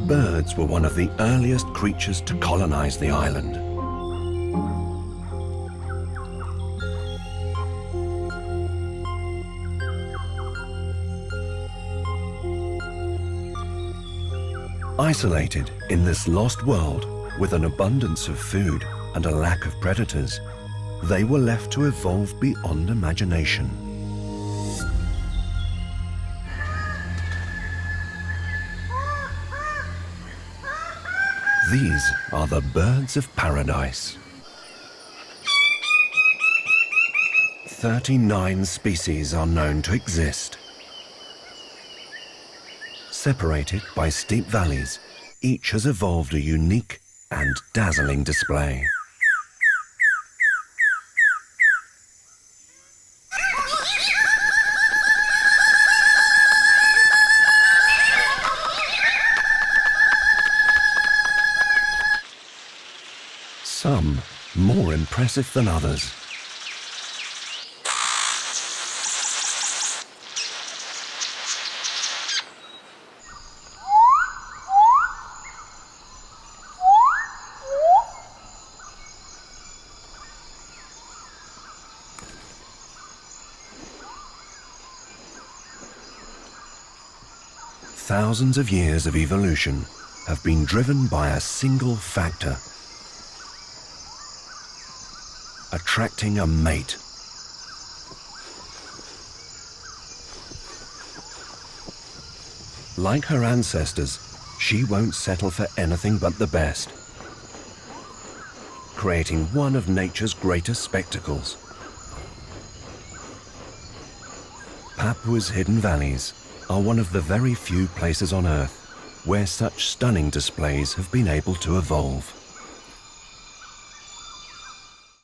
Birds were one of the earliest creatures to colonize the island. Isolated in this lost world with an abundance of food and a lack of predators, they were left to evolve beyond imagination. These are the birds of paradise. 39 species are known to exist. Separated by steep valleys, each has evolved a unique and dazzling display. Some more impressive than others. Thousands of years of evolution have been driven by a single factor: attracting a mate. Like her ancestors, she won't settle for anything but the best, creating one of nature's greatest spectacles. Papua's hidden valleys are one of the very few places on Earth where such stunning displays have been able to evolve.